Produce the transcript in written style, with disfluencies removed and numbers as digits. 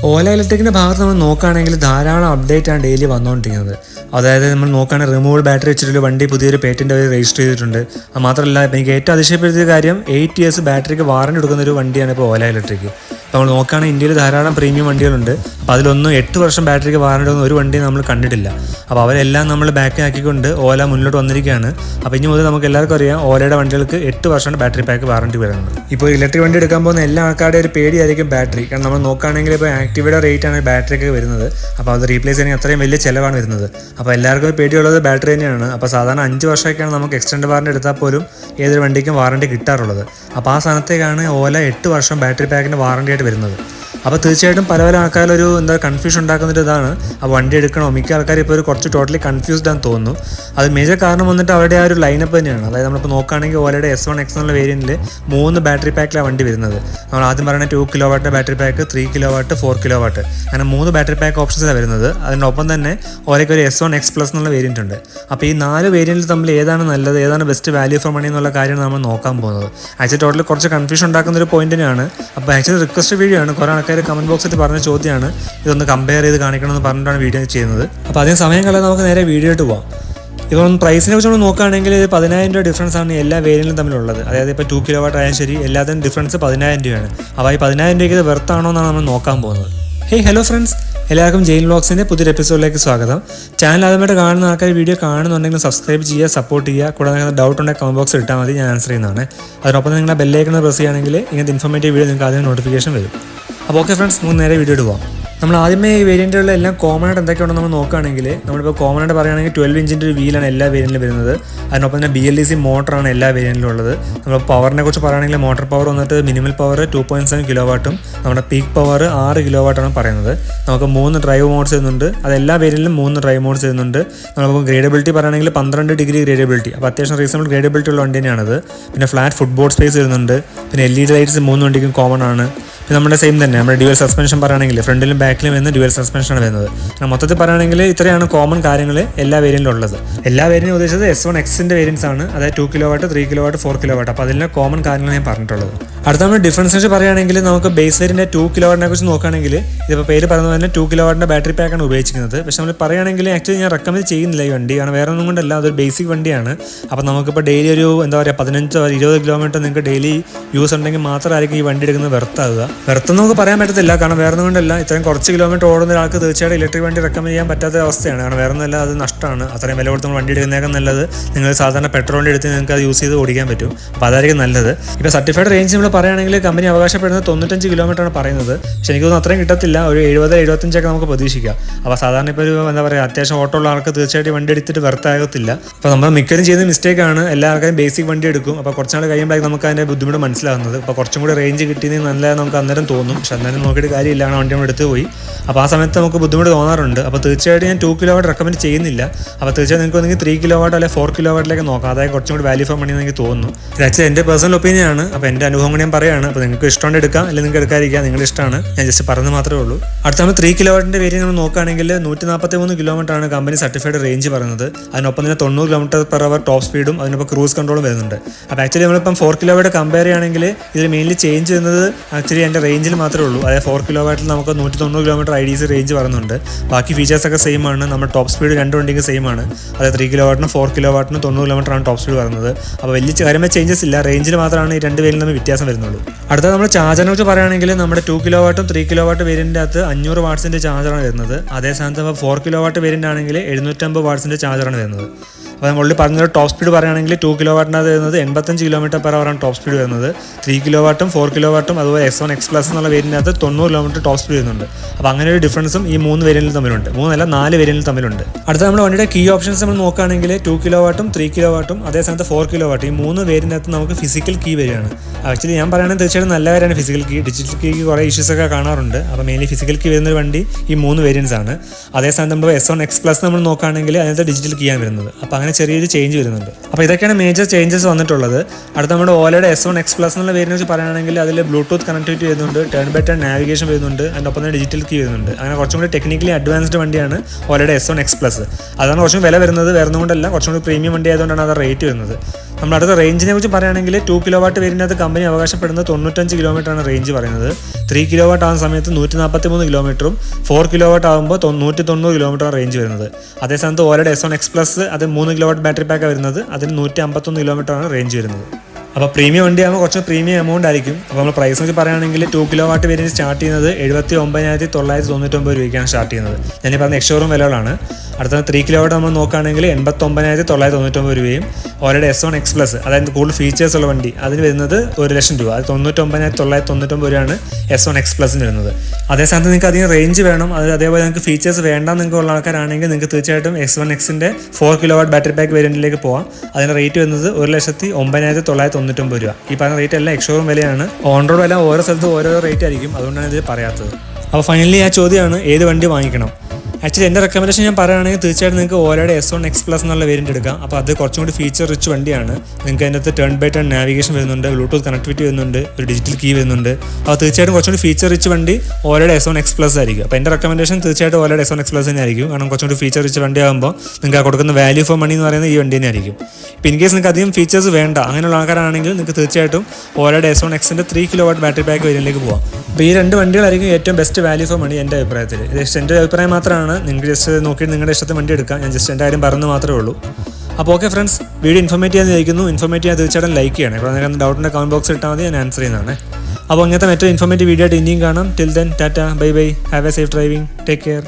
ഓല ഇലക്ട്രിക്കിൻ്റെ ഭാഗത്ത് നമ്മൾ നോക്കുകയാണെങ്കിൽ ധാരാളം അപ്ഡേറ്റ് ആണ് ഡെയിലി വന്നുകൊണ്ടിരിക്കുന്നത്. അതായത് നമ്മൾ നോക്കുകയാണെങ്കിൽ റിമൂവബിൾ ബാറ്ററി വെച്ചിട്ടുള്ള വണ്ടി പുതിയൊരു പേറ്റന്റ് അവർ രജിസ്റ്റർ ചെയ്തിട്ടുണ്ട്. അത് മാത്രമല്ല എനിക്ക് ഏറ്റവും അതിശയപ്പെടുത്തിയ കാര്യം 8 years ബാറ്ററിക്ക് വാറണ്ടി കൊടുക്കുന്ന ഒരു വണ്ടിയാണ് ഇപ്പോൾ ഓല ഇലക്ട്രിക്. അപ്പോൾ നമ്മൾ നോക്കുകയാണെങ്കിൽ ഇന്ത്യയിൽ ധാരാളം പ്രീമിയം വണ്ടികളുണ്ട്. അപ്പോൾ അതിലൊന്നും 8 വർഷം ബാറ്ററിക്ക് വാറണ്ടി കൊടുക്കുന്ന ഒരു വണ്ടി നമ്മൾ കണ്ടിട്ടില്ല. അപ്പോൾ അവരെല്ലാം നമ്മൾ ബാക്ക് ആക്കിക്കൊണ്ട് ഓല മുന്നോട്ട് വന്നിരിക്കുകയാണ്. അപ്പോൾ ഇനി മുതൽ നമുക്ക് എല്ലാവർക്കും അറിയാം ഓലയുടെ വണ്ടികൾക്ക് 8 വർഷമാണ് ബാറ്ററി പാക്ക് വാറണ്ടി വരുന്നത്. ഇപ്പോൾ ഇലക്ട്രിക് വണ്ടി എടുക്കാൻ പോകുന്ന എല്ലാ ആൾക്കാരുടെ ഒരു പേടിയായിരിക്കും ബാറ്ററി. കാരണം നമ്മൾ നോക്കുകയാണെങ്കിൽ ഇപ്പോൾ ആക്റ്റീവയുടെ റേറ്റ് ആണ് ബാറ്ററിക്ക് വരുന്നത്. അപ്പോൾ അത് റീപ്ലേസ് ചെയ്യാൻ അത്രയും വലിയ ചിലവാണ് വരുന്നത്. അപ്പോൾ എല്ലാവർക്കും പേടിയുള്ളത് ബാറ്ററി തന്നെയാണ്. അപ്പോൾ സാധാരണ 5 വർഷമൊക്കെയാണ് നമുക്ക് എക്സ്റ്റൻഡ് വാറണ്ടി എടുത്താൽ പോലും ഏതൊരു വണ്ടിക്കും വാറണ്ടി കിട്ടാറുള്ളത്. അപ്പോൾ ആ സ്ഥാനത്തേക്കാണ് ഓല 8 വർഷം ബാറ്ററി പാക്കിൻ്റെ വാറണ്ടി ആയിട്ട് വരുന്നത്. അപ്പോൾ തീർച്ചയായിട്ടും പല ആൾക്കാരൊരു കൺഫ്യൂഷൻ ഉണ്ടാക്കുന്നൊരു ഇതാണ് ആ വണ്ടി എടുക്കണോ. മിക്ക ആൾക്കാർ ഇപ്പോൾ കുറച്ച് ടോട്ടലി കൺഫ്യൂസ്ഡ് ആണെന്ന് തോന്നുന്നു. അത് മേജർ കാരണം വന്നിട്ട് അവരുടെ ആ ഒരു ലൈനപ്പ് തന്നെയാണ്. അതായത് നമ്മളിപ്പോൾ നോക്കുകയാണെങ്കിൽ ഓലയുടെ S1X എന്നുള്ള വേരിയൻറ്റിൽ 3 ബാറ്ററി പാക്കിലാണ് വണ്ടി വരുന്നത്. നമ്മൾ ആദ്യം പറയുന്ന 2 kW battery pack, 3 kW, 4 kW അങ്ങനെ 3 ബാറ്ററി പാക്ക് ഓപ്ഷൻസാണ് വരുന്നത്. അതിനൊപ്പം തന്നെ ഓലയ്ക്ക് ഒരു S1X Plus എന്നുള്ള വേരിയൻറ്റ് ഉണ്ട്. അപ്പോൾ ഈ 4 വേരിയൻറ്റിൽ തമ്മിൽ ഏതാണ് നല്ലത്, ഏതാണ് ബെസ്റ്റ് വാല്യൂ ഫോർ മണി എന്നുള്ള കാര്യമാണ് നമ്മൾ നോക്കാൻ പോകുന്നത്. ആക്ച്വലി ടോട്ടലി കുറച്ച് കൺഫ്യൂഷൻ ഉണ്ടാക്കുന്ന ഒരു പോയിന്റ് തന്നെയാണ്. അപ്പോൾ ആക്ച്വലി റിക്വസ്റ്റ് വീഡിയോ ആണ്. കുറേ ആൾക്കാർ കമൻറ്റ് ബോക്സിൽ പറഞ്ഞ ചോദ്യമാണ് ഇതൊന്ന് കമ്പയർ ചെയ്ത് കാണിക്കണമെന്ന് പറഞ്ഞിട്ടാണ് വീഡിയോ ചെയ്യുന്നത്. അപ്പോൾ അതിന് സമയം കളയാൻ നമുക്ക് നേരെ വീഡിയോ ആയിട്ട് പോകാം. ഇപ്പം പ്രൈസിനെ കുറിച്ച് നമ്മൾ നോക്കുകയാണെങ്കിൽ 10,000 രൂപ ഡിഫറൻസ് ആണ് എല്ലാ വേരിയൻറ്റിലും തമ്മിലുള്ളത്. അതായത് ഇപ്പോൾ 2 kW ആയാലും ശരി എല്ലാത്തിനും ഡിഫറൻസ് 10,000 രൂപയാണ്. അപ്പോൾ ഈ 10,000 രൂപയ്ക്ക് ഇത് വെർത്താണോ എന്നാണ് നമ്മൾ നോക്കാൻ പോകുന്നത്. ഹലോ ഫ്രണ്ട്സ്, എല്ലാവർക്കും ജെയിൻ വ്ലോഗ്സിൻ്റെ പുതിയൊരു എപ്പിസോഡിലേക്ക് സ്വാഗതം. ചാനൽ ആദ്യമായിട്ട് കാണുന്ന ആൾക്കാർ വീഡിയോ കാണുന്നുണ്ടെങ്കിൽ സബ്സ്ക്രൈബ് ചെയ്യുക, സപ്പോർട്ട് ചെയ്യുക. കൂടാതെ ഡൗട്ട് ഉണ്ടെങ്കിൽ കമൻറ്റ് ബോക്സിൽ ഇട്ടാൽ മതി, ഞാൻ ആൻസർ ചെയ്യുന്നതാണ്. അതിനൊപ്പം നിങ്ങളുടെ ബെല്ലൈക്കൺ പ്രസ് ചെയ്യുകയാണെങ്കിൽ ഇങ്ങനത്തെ ഇൻഫോർമേറ്റീവ് വീഡിയോ നിങ്ങൾക്ക് ആദ്യം നോട്ടിഫിക്കേഷൻ വരും. അപ്പോൾ ഓക്കെ ഫ്രണ്ട്സ്, നമുക്ക് നേരെ വീഡിയോ പോകാം. നമ്മൾ ആദ്യമേ ഈ വേരിയൻറ്റുകളിൽ എല്ലാം കോമൺ ആയിട്ട് എന്തൊക്കെയുണ്ടെന്ന് നമ്മൾ നോക്കുകയാണെങ്കിൽ നമ്മളിപ്പോൾ കോമൺ ആയിട്ട് പറയുകയാണെങ്കിൽ 12 ഇഞ്ചിൻ്റെ ഒരു വീലാണ് എല്ലാ വേരിയൻറ്റിലും വരുന്നത്. അതിനൊപ്പം തന്നെ BLDC മോട്ടറാണ് എല്ലാ വേരിയൻറ്റിലും ഉള്ളത്. നമ്മൾ പവറിനെ കുറിച്ച് പറയുകയാണെങ്കിൽ മോട്ടർ പവർ വന്നിട്ട് മിനിമൽ പവർ 2.7 kW, നമ്മുടെ പീക്ക് പവർ 6 kW ആണ് പറയുന്നത്. നമുക്ക് 3 ഡ്രൈവ് മോഡ്സ് വരുന്നുണ്ട്. അത് എല്ലാ വേരിയൻറ്റിലും 3 ഡ്രൈവ് മോഡ്സ് വരുന്നുണ്ട്. നമ്മളിപ്പോൾ ഗ്രേഡബിലിറ്റി പറയുകയാണെങ്കിൽ 12 ഡിഗ്രി ഗ്രേഡബിലിറ്റി, അപ്പോൾ അത്യാവശ്യം റീസണബിൾ ഗ്രേഡബിലിറ്റി ഉള്ള വണ്ടി തന്നെയാണത്. പിന്നെ ഫ്ലാറ്റ് ഫുട്ബോർഡ് സ്പേസ് വരുന്നുണ്ട്. പിന്നെ LED ലൈറ്റ്സ് 3 വണ്ടിക്കും കോമൺ ആണ്. പിന്നെ നമ്മുടെ സെയിം തന്നെ നമ്മുടെ ഡ്യുവൽ സസ്പെൻഷൻ പറയുകയാണെങ്കിൽ ഫ്രണ്ടിലും ബാക്കിലും വരുന്ന ഡ്യുവൽ സസ്പെൻഷനാണ് വരുന്നത്. മൊത്തത്തിൽ പറയുകയാണെങ്കിൽ ഇത്രയാണ് കോമൺ കാര്യങ്ങൾ എല്ലാ വേരിയൻറ്റിലും ഉള്ളത്. എല്ലാ വേരിയൻറ്റും ഉദ്ദേശിച്ചത് S1Xൻ്റെ വേരിയൻസ് ആണ്. അതായത് 2 kW, 3 kW, 4 kW. അപ്പോൾ അതിലെ കോമൺ കാര്യങ്ങൾ ഞാൻ പറഞ്ഞിട്ടുള്ളത്. അടുത്ത നമ്മൾ ഡിഫറൻസ് വെച്ച് പറയുകയാണെങ്കിൽ നമുക്ക് ബേസ് വേരിയൻ്റെ 2 kW കുറിച്ച് നോക്കുകയാണെങ്കിൽ ഇതിപ്പോൾ പേര് പറയുന്നത് തന്നെ 2 kW ബാറ്ററി പാക്കാണ് ഉപയോഗിക്കുന്നത്. പക്ഷേ നമ്മൾ പറയുകയാണെങ്കിൽ ആക്ച്വലി ഞാൻ റെക്കമെൻഡ് ചെയ്യുന്നില്ല ഈ വണ്ടി. കാരണം വേറെ ഒന്നും കൊണ്ടല്ല, അതൊരു ബേസിക് വണ്ടിയാണ്. അപ്പോൾ നമുക്കിപ്പോൾ ഡെയിലി ഒരു 15-20 കിലോമീറ്റർ നിങ്ങൾക്ക് ഡെയിലി യൂസ് ഉണ്ടെങ്കിൽ മാത്രമായിരിക്കും ഈ വണ്ടി എടുക്കുന്നത് വെർത്താകുക. വെറുത്തെന്ന് നമുക്ക് പറയാൻ പറ്റത്തില്ല. കാരണം വേറെ ഒന്നും കൊണ്ടല്ല, ഇത്രയും കുറച്ച് കിലോമീറ്റർ ഓടുന്ന ഒരാൾക്ക് തീർച്ചയായിട്ടും ഇലക്ട്രിക് വണ്ടി റെക്കമെൻഡ് ചെയ്യാൻ പറ്റാത്ത അവസ്ഥയാണ്. കാരണം വേറെ ഒന്നുമല്ല, അത് നഷ്ടമാണ്. അത്രയും വില കൊടുത്ത് വണ്ടി എടുക്കുന്നതിനേക്കാൾ നല്ലത് നിങ്ങൾ സാധാരണ പെട്രോളിൻ്റെ എടുത്ത് നിങ്ങൾക്ക് അത് യൂസ് ചെയ്ത് ഓടിക്കാൻ പറ്റും. അപ്പോൾ അതായിരിക്കും നല്ലത്. ഇപ്പോൾ സർട്ടിഫൈഡ് റേഞ്ച് നമ്മൾ പറയുകയാണെങ്കിൽ കമ്പനി അവകാശപ്പെടുന്നത് 95 km ആണ് പറയുന്നത്. പക്ഷേ എനിക്കൊന്നും അത്രയും കിട്ടത്തില്ല. ഒരു 70-75 നമുക്ക് പ്രതീക്ഷിക്കാം. അപ്പോൾ സാധാരണ ഇപ്പോൾ ഒരു അത്യാവശ്യം ഓട്ടോ ഉള്ള ആൾക്ക് തീർച്ചയായിട്ടും വണ്ടി എടുത്തിട്ട് വെർത്താകത്തില്ല. അപ്പോൾ നമ്മൾ മിക്കതും ചെയ്യുന്ന മിസ്റ്റേക്കാണ്. എല്ലാ ആൾക്കാരും ബേസിക് വണ്ടി എടുക്കും. അപ്പോൾ കുറച്ചുനാൾ കഴിയുമ്പോഴേക്കും നമുക്ക് അതിൻ്റെ ബുദ്ധിമുട്ട് മനസ്സിലാകുന്നത്. അപ്പോൾ കുറച്ചും കൂടി റേഞ്ച് കിട്ടിയെങ്കിൽ നല്ലത് നമുക്ക് അന്നേരം തോന്നും. പക്ഷെ അന്നേരം നോക്കിയിട്ട് കാര്യമില്ല, കാരണം വണ്ടി നമ്മൾ എടുത്ത് പോയി. അപ്പോൾ ആ സമയത്ത് നമുക്ക് ബുദ്ധിമുട്ട് തോന്നാറുണ്ട്. അപ്പോൾ തീർച്ചയായിട്ടും ഞാൻ 2 kW റെക്കമെൻഡ് ചെയ്യുന്നില്ല. അപ്പോൾ തീർച്ചയായും നിങ്ങൾക്ക് ഒന്നെങ്കിൽ 3 kW അല്ലെങ്കിൽ 4 kW നോക്കാം. അതായത് കുറച്ചും കൂടി വാല്യൂ ഫോർ മണി എന്ന് എനിക്ക് തോന്നുന്നു. ഇത് ആക്ച്വലി എൻ്റെ പേഴ്സണൽ ഒപ്പീനിയൻ ആണ്. അപ്പോൾ എൻ്റെ അനുഭവം കൂടി ഞാൻ പറയുകയാണ്. അപ്പോൾ നിങ്ങൾക്ക് ഇഷ്ടമുണ്ട് എടുക്കാം, അല്ലെങ്കിൽ നിങ്ങൾക്ക് എടുക്കാതിരിക്കാം, നിങ്ങളുടെ ഇഷ്ടമാണ്. ഞാൻ ജസ്റ്റ് പറഞ്ഞത് മാത്രമേ ഉള്ളൂ. അടുത്ത നമ്മൾ 3 kW വേരിയൻറ്റ് നമ്മൾ നോക്കുകയാണെങ്കിൽ 143 km ആണ് കമ്പനി സർട്ടിഫൈഡ് റേഞ്ച് പറയുന്നത്. അതിനൊപ്പം തന്നെ 90 km/h ടോപ്പ് സ്പീഡും അതിനൊപ്പം ക്രൂസ് കൺട്രോളും വരുന്നുണ്ട്. അപ്പോൾ ആക്ച്വലി നമ്മളിപ്പം 4 kW കമ്പയർ ചെയ്യുകയാണെങ്കിൽ ഇതിൽ മെയിൻലി ചേഞ്ച് ചെയ്യുന്നത് ആക്ച്വലി എൻ്റെ റേഞ്ചിൽ മാത്രമേ ഉള്ളൂ. അതായത് 4 kW നമുക്ക് 190 km IDC റേഞ്ച് പറയുന്നുണ്ട്. ബാക്കി ഫീച്ചേഴ്സൊക്കെ സെയിം ആണ്. നമ്മുടെ ടോപ്പ് സ്പീഡ് 2 വണ്ടിക്ക് സെയിം ആണ്. അതായത് 3 kW 4 kW 90 km ആണ് ടോപ്പ് സ്പീഡ് പറയുന്നത്. അപ്പോൾ വലിയ കാര്യമായ ചേഞ്ചസ് ഇല്ല. റേഞ്ചിൽ മാത്രമാണ് ഈ 2 വേരിയൻറ്റിൽ തമ്മിൽ വ്യത്യാസം വരുന്നുള്ളൂ. അടുത്ത നമ്മൾ ചാർജറിനെ കുറിച്ച് പറയുകയാണെങ്കിൽ നമ്മുടെ 2 kW 3 kW വേരിയൻറ്റിൻ്റെ അകത്ത് 500 വാട്ട്സിൻ്റെ ചാർജറാണ് വരുന്നത്. അതേ സ്ഥാനത്ത് 4 kW വേരിയൻ്റ് ആണെങ്കിൽ 750 വാട്ട്സിൻ്റെ ചാർജറാണ് വരുന്നത്. അപ്പോൾ നമ്മൾ പറഞ്ഞൊരു ടോപ്പ് സ്പീഡ് പറയുകയാണെങ്കിൽ 2 kW വരുന്നത് 85 km/h ആണ് ടോപ്പ് സ്പീഡ് വരുന്നത്. 3 kW 4 kW അതുപോലെ S1X Plus എന്നുള്ള വേരിയൻറ്റിനകത്ത് 90 km ടോപ്പ് സ്പീഡ് വരുന്നുണ്ട്. അപ്പോൾ അങ്ങനെ ഒരു ഡിഫറൻസും ഈ 3 വേരിയൻറ്റിൽ തമ്മിലുണ്ട്. 4 വേരിയൻറ്റിൽ തമ്മിലുണ്ട്. അടുത്ത നമ്മുടെ വണ്ടിയുടെ കീ ഓപ്ഷൻസ് നമ്മൾ നോക്കുകയാണെങ്കിൽ 2 kW 3 kW അതേ സ്ഥാനത്ത് 4 kW ഈ 3 വേരിയൻറ്റിനകത്ത് നമുക്ക് ഫിസിക്കൽ കീ വരികയാണ്. ആക്ച്വലി ഞാൻ പറയുകയാണെങ്കിൽ തീർച്ചയായിട്ടും നല്ല കാര്യമാണ് ഫിസിക്കൽ കീ. ഡിജിറ്റൽ കീക്ക് കുറേ ഇഷ്യൂസൊക്കെ കാണാറുണ്ട്. അപ്പോൾ മെയിൻലി ഫിസിക്കൽ കീ വരുന്നൊരു വണ്ടി ഈ 3 വേരിയൻസ് ആണ്. അതേ സ്ഥാനത്ത് നമ്മൾ S1X Plus നമ്മൾ നോക്കുകയാണെങ്കിൽ അതിനകത്ത് ഡിജിറ്റൽ കീ ആണ് വരുന്നത്. അപ്പോൾ അങ്ങനെ ചെറിയൊരു ചേഞ്ച് വരുന്നുണ്ട്. അപ്പോൾ ഇതൊക്കെയാണ് മേജർ ചേഞ്ചസ് വന്നിട്ടുള്ളത്. അടുത്ത നമ്മുടെ ഓലയുടെ S1X Plus എന്നുള്ള വേരിയൻറ്റ് വെച്ച് പറയുകയാണെങ്കിൽ അതിൽ ബ്ലൂടൂത്ത് കണക്ടിവിറ്റി വരുന്നുണ്ട്, ടേൺ ബൈ ടേൺ നാവിഗേഷൻ വരുന്നുണ്ട്, അതിനൊപ്പം തന്നെ ഡിജിറ്റൽ കീ വരുന്നുണ്ട്. അങ്ങനെ കുറച്ചും കൂടി ടെക്നിക്കലി അഡ്വാൻസ്ഡ് വണ്ടിയാണ് ഓലയുടെ S1X Plus. അതാണ് കുറച്ചും വില വരുന്നത്. വേറെ ഒന്നും കൊണ്ടല്ല, കുറച്ചും കൂടി പ്രീമിയം വണ്ടി ആയതുകൊണ്ടാണ് അത് റേറ്റ് വരുന്നത്. നമ്മുടെ അടുത്ത റേഞ്ചിനെ കുറിച്ച് പറയുകയാണെങ്കിൽ 2 കിലോ വാട്ട് വേരിയൻ്റ് കമ്പനി അവകാശപ്പെടുന്നത് 95 കിലോമീറ്ററാണ് റേഞ്ച് പറയുന്നത്. 3 കിലോ വാട്ട് ആകുന്ന സമയത്ത് 143 കിലോമീറ്ററും 4 കിലോ വാട്ട് ആകുമ്പോൾ 190 കിലോമീറ്ററാണ് റേഞ്ച് വരുന്നത്. അതേസമയത്ത് ഓലയുടെ S1X Plus അത് 3 കിലോ വാട്ട് ബാറ്ററി പാക്കാണ് വരുന്നത്. അതിന് 151 കിലോമീറ്ററാണ് റേഞ്ച് വരുന്നത്. അപ്പോൾ പ്രീമിയം വണ്ടിയാകുമ്പോൾ കുറച്ച് പ്രീമിയം എമൗണ്ട് ആയിരിക്കും. അപ്പോൾ നമ്മൾ പ്രൈസ് വെച്ച് പറയുകയാണെങ്കിൽ 2 കിലോ വാട്ട് വേരിയൻറ്റ് സ്റ്റാർട്ട് ചെയ്യുന്നത് 79,999 രൂപയ്ക്കാണ് സ്റ്റാർട്ട് ചെയ്യുന്നത്. ഞാനീ പറഞ്ഞ എക്സ്ഷോറൂം വിലകളാണ്. അടുത്ത 3 കിലോ വാട്ട് നമ്മൾ നോക്കുകയാണെങ്കിൽ 89,999 രൂപയും ഓലയുടെ S1X Plus അതായത് കൂടുതൽ ഫീച്ചേഴ്സ് ഉള്ള വണ്ടി അതിന് വരുന്നത് 1,00,000 രൂപ. അത് 99,999 രൂപയാണ് S1X Plusന് വരുന്നത്. അതേസമയത്ത് നിങ്ങൾക്ക് അധികം റേഞ്ച് വേണം, അതേപോലെ നിങ്ങൾക്ക് ഫീച്ചേഴ്സ് വേണ്ട നിങ്ങൾക്ക് ഉള്ള ആൾക്കാരാണെങ്കിൽ നിങ്ങൾക്ക് തീർച്ചയായിട്ടും S1Xൻ്റെ 4 കിലോ വാട്ട് ബാറ്ററി പാക്ക് വേരിയൻറ്റിലേക്ക് പോകാം. അതിൻ്റെ റേറ്റ് വരുന്നത് 1,09,999 രൂപ. ഈ പറഞ്ഞ റേറ്റ് എല്ലാം എക്സ്ഷോറൂം വിലയാണ്. ഓൺ റോഡ് വില ഓരോ സ്ഥലത്തും ഓരോ റേറ്റ് ആയിരിക്കും, അതുകൊണ്ടാണ് ഇത് പറയാത്തത്. അപ്പോൾ ഫൈനലി ആ ചോദ്യമാണ് ഏത് വണ്ടി വാങ്ങിക്കണം. ആക്ച്വലി എൻ്റെ റെക്കമെൻഡേഷൻ ഞാൻ പറയുകയാണെങ്കിൽ തീർച്ചയായിട്ടും നിങ്ങൾക്ക് ഓലയുടെ S1X Plus എന്നുള്ള വേരിയൻറ്റ് എടുക്കാം. അപ്പോൾ അത് കുറച്ചും കൂടി ഫീച്ചർ റിച്ച് വണ്ടിയാണ്. നിങ്ങൾക്ക് അതിൻ്റെ അകത്ത് ടേൺ ബൈ ടേൺ നാവിഗേഷൻ വരുന്നുണ്ട്, ബ്ലൂടൂത്ത് കണക്ടിവിറ്റി വരുന്നുണ്ട്, ഒരു ഡിജിറ്റൽ കീ വരുന്നുണ്ട്. അപ്പോൾ തീർച്ചയായിട്ടും കുറച്ചുകൂടി ഫീച്ചർ റിച്ച് വണ്ടി ഓലയുടെ S1X Plus ആയിരിക്കും. അപ്പോൾ എൻ്റെ റെക്കമെൻഡേഷൻ തീർച്ചയായിട്ടും ഓലയുടെ S1X Plus തന്നെ ആയിരിക്കും. കാരണം കുറച്ചുകൂടി ഫീച്ചർ റിച്ച് വണ്ടി ആകുമ്പോൾ നിങ്ങൾക്ക് കൊടുക്കുന്ന വാല്യൂ ഫോർ മണി എന്ന് പറയുന്നത് ഈ വണ്ടി തന്നെ ആയിരിക്കും. ഇപ്പോൾ ഇൻ കേസ് നിങ്ങൾക്ക് അധികം ഫീച്ചേഴ്സ് വേണ്ട അങ്ങനെയുള്ള ആൾക്കാരാണെങ്കിൽ നിങ്ങൾക്ക് തീർച്ചയായിട്ടും ഓലയുടെ S1Xൻ്റെ 3 കിലോ വാട്ട് ബാറ്ററി പാക്ക് വേരിയൻറ്റിലേക്ക് പോകാം. അപ്പോൾ ഈ 2 വണ്ടികളായിരിക്കും ഏറ്റവും ബെസ്റ്റ് വാല്യൂ ഫോർ മണി എൻ്റെ അഭിപ്രായത്തിൽ. ഇത് ജസ്റ്റ് എൻ്റെ അഭിപ്രായം മാത്രമാണ്. നിങ്ങൾക്ക് ജസ്റ്റ് നോക്കിയിട്ട് നിങ്ങളുടെ ഇഷ്ടത്തിന് വണ്ടി എടുക്കാം. ഞാൻ ജസ്റ്റ് എൻ്റെ കാര്യം പറഞ്ഞു മാത്രമേ ഉള്ളൂ. അപ്പോൾ ഓക്കെ ഫ്രണ്ട്സ്, വീഡിയോ ഇൻഫോർമേറ്റീവ് ആണെന്ന് ചോദിക്കുന്നു. ഇൻഫോർമേറ്റീവ് തീർച്ചയായിട്ടും ലൈക്ക് ചെയ്യണം. ഇപ്പോൾ നിങ്ങൾക്ക് ഡൗട്ടിൻ്റെ കമൻറ്റ് ബോക്സിൽ ഇട്ടാൽ മതി, ഞാൻ ആൻസർ ചെയ്യുന്നതാണ്. അപ്പോൾ അങ്ങനത്തെ മറ്റൊരു ഇൻഫോർമേറ്റീവ് വീഡിയോ ആയിട്ട് ഇനിയും കാണാം. Till then Tata, bye bye, have A safe driving, take care.